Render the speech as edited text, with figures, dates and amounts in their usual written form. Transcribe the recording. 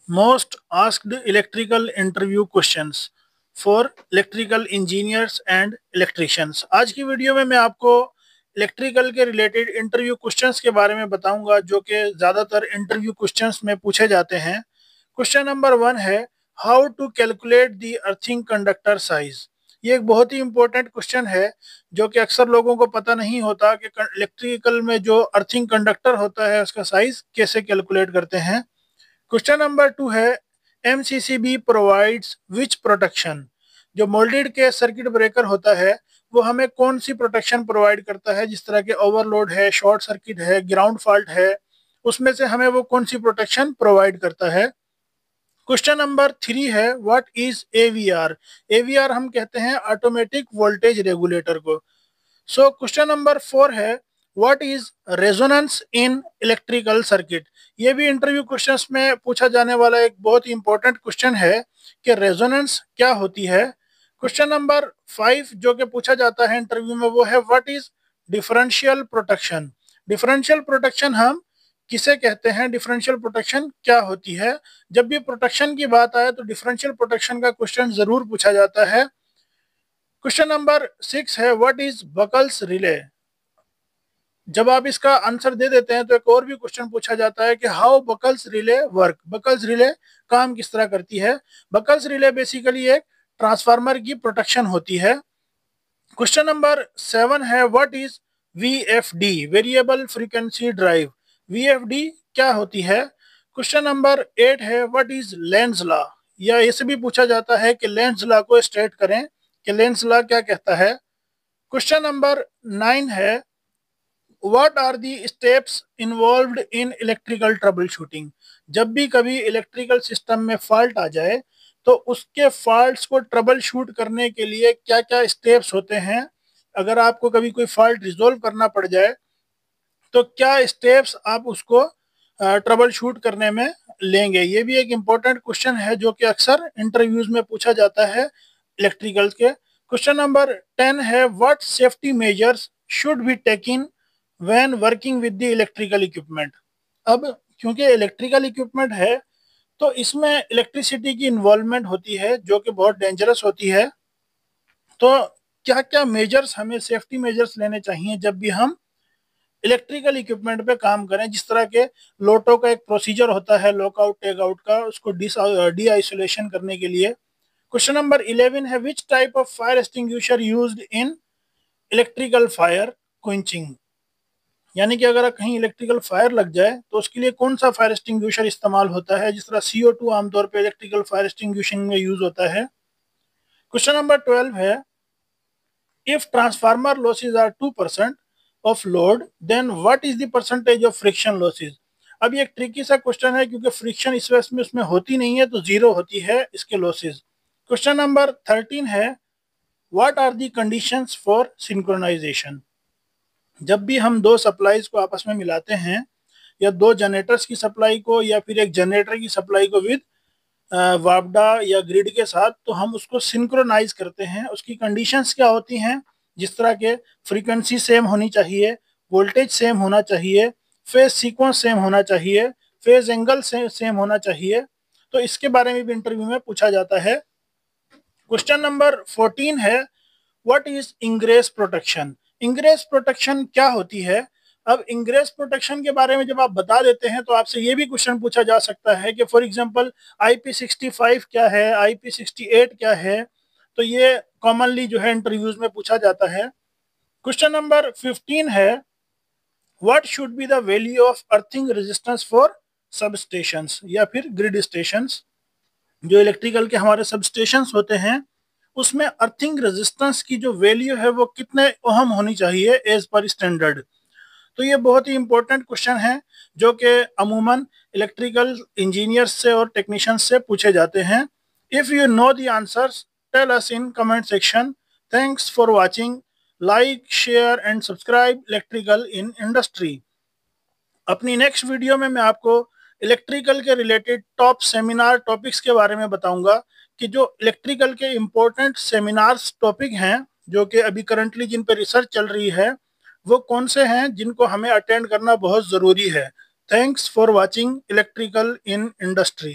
Most asked electrical interview questions for electrical engineers and electricians। आज की video में मैं आपको इलेक्ट्रिकल के रिलेटेड इंटरव्यू क्वेश्चंस के बारे में बताऊंगा जो कि ज़्यादातर इंटरव्यू क्वेश्चंस में पूछे जाते हैं। क्वेश्चन नंबर 1 है, how to calculate the earthing conductor size. ये एक बहुत ही इंपॉर्टेंट क्वेश्चन है जो कि अक्सर लोगों को पता नहीं होता कि इलेक्ट्रिकल में जो अर्थिंग कंडक्टर होता है उसका साइज कैसे कैलकुलेट करते हैं। क्वेश्चन नंबर 2 है, एमसीसीबी प्रोवाइड्स विच प्रोटेक्शन। जो मोल्डेड के सर्किट ब्रेकर होता है वो हमें कौन सी प्रोटेक्शन प्रोवाइड करता है, जिस तरह के ओवरलोड है, शॉर्ट सर्किट है, ग्राउंड फॉल्ट है, उसमें से हमें वो कौन सी प्रोटेक्शन प्रोवाइड करता है। क्वेश्चन नंबर 3 है, व्हाट इज एवीआर। एवीआर हम कहते हैं ऑटोमेटिक वोल्टेज रेगुलेटर को। सो क्वेश्चन नंबर 4 है, what is resonance in electrical circuit. ये भी इंटरव्यू क्वेश्चंस में पूछा जाने वाला एक बहुत ही इंपॉर्टेंट क्वेश्चन है कि रेजोनेंस क्या होती है। क्वेश्चन नंबर 5 जो कि पूछा जाता है इंटरव्यू में वो है, what is differential protection. Differential protection हम किसे कहते हैं, डिफरेंशियल प्रोटेक्शन क्या होती है। जब भी प्रोटेक्शन की बात आए तो डिफरेंशियल प्रोटेक्शन का क्वेश्चन जरूर पूछा जाता है। क्वेश्चन नंबर 6 है, व्हाट इज बकल्स रिले। जब आप इसका आंसर दे देते हैं तो एक और भी क्वेश्चन पूछा जाता है कि how buckles relay work. Buckles relay काम किस तरह करती है। बकल्स रिले बेसिकली एक ट्रांसफार्मर की प्रोटेक्शन होती है। क्वेश्चन नंबर 7 है, what is VFD, variable frequency drive. VFD क्या होती है। क्वेश्चन नंबर 8 है, व्हाट इज लेंज लॉ। या ऐसे भी पूछा जाता है कि लेंज लॉ को स्टेट करें कि लेंज लॉ क्या कहता है। क्वेश्चन नंबर 9 है, what are the steps involved in electrical troubleshooting. जब भी कभी इलेक्ट्रिकल सिस्टम में फॉल्ट आ जाए तो उसके फॉल्ट्स को ट्रबल शूट करने के लिए क्या क्या स्टेप्स होते हैं। अगर आपको कभी कोई फॉल्ट रिजोल्व करना पड़ जाए तो क्या स्टेप्स आप उसको ट्रबल शूट करने में लेंगे। ये भी एक इम्पोर्टेंट क्वेश्चन है जो कि अक्सर इंटरव्यूज में पूछा जाता है इलेक्ट्रिकल के। क्वेश्चन नंबर 10 है, what safety measures should be taken when working with the electrical equipment. अब क्योंकि इलेक्ट्रिकल इक्विपमेंट है तो इसमें इलेक्ट्रिसिटी की इन्वॉल्वमेंट होती है जो कि बहुत डेंजरस होती है। तो क्या क्या मेजर्स, हमें सेफ्टी मेजर्स लेने चाहिए जब भी हम इलेक्ट्रिकल इक्विपमेंट पे काम करें। जिस तरह के लोटो का एक प्रोसीजर होता है लॉकआउट टेक आउट का, उसको डी आइसोलेशन करने के लिए। क्वेश्चन नंबर 11 है, which type of fire extinguisher used in electrical fire quenching. यानी कि अगर कहीं इलेक्ट्रिकल फायर लग जाए तो उसके लिए कौन सा फायर एक्सटिंग्विशर इस्तेमाल होता है। जिस तरह CO2 आमतौर पर इलेक्ट्रिकल फायर एक्सटिंग्विशिंग में यूज होता है। क्वेश्चन नंबर 12 है, if transformer losses are 2% of load then what is the percentage of friction losses. अब ये एक ट्रिकी सा क्वेश्चन है क्योंकि फ्रिक्शन इस वजह में उसमें होती नहीं है तो जीरो होती है इसके लॉसेज। क्वेश्चन नंबर 13 है, what are the conditions for synchronization. जब भी हम दो सप्लाईज को आपस में मिलाते हैं या दो जनरेटर्स की सप्लाई को या फिर एक जनरेटर की सप्लाई को विद वापडा या ग्रिड के साथ, तो हम उसको सिंक्रोनाइज करते हैं। उसकी कंडीशंस क्या होती हैं, जिस तरह के फ्रीक्वेंसी सेम होनी चाहिए, वोल्टेज सेम होना चाहिए, फेज सीक्वेंस सेम होना चाहिए, फेज एंगल सेम होना चाहिए। तो इसके बारे में भी इंटरव्यू में पूछा जाता है। क्वेश्चन नंबर 14 है, what is ingress protection. Ingress protection क्या होती है। अब इंग्रेस प्रोटेक्शन के बारे में जब आप बता देते हैं तो आपसे ये भी क्वेश्चन पूछा जा सकता है कि फॉर एग्जांपल IP65 क्या है, IP68 क्या है। तो ये कॉमनली जो है इंटरव्यूज में पूछा जाता है। क्वेश्चन नंबर 15 है, what should be the value of earthing resistance for सब स्टेशंस या फिर ग्रिड स्टेशंस। जो इलेक्ट्रिकल के हमारे सब स्टेशंस होते हैं उसमें अर्थिंग रेजिस्टेंस की जो वैल्यू है वो कितने ओहम होनी चाहिए एज पर स्टैंडर्ड। तो ये बहुत ही इंपॉर्टेंट क्वेश्चन है जो कि अमूमन इलेक्ट्रिकल इंजीनियर्स से और टेक्नीशियंस से पूछे जाते हैं। If you know the answers tell us in comment section. Thanks for watching. Like share and subscribe electrical in industry. अपनी नेक्स्ट वीडियो में मैं आपको इलेक्ट्रिकल के रिलेटेड टॉप सेमिनार टॉपिक्स के बारे में बताऊंगा कि जो इलेक्ट्रिकल के इम्पोर्टेंट सेमिनार्स टॉपिक हैं जो कि अभी करंटली जिन पर रिसर्च चल रही है वो कौन से हैं जिनको हमें अटेंड करना बहुत ज़रूरी है। Thanks for watching electrical in industry.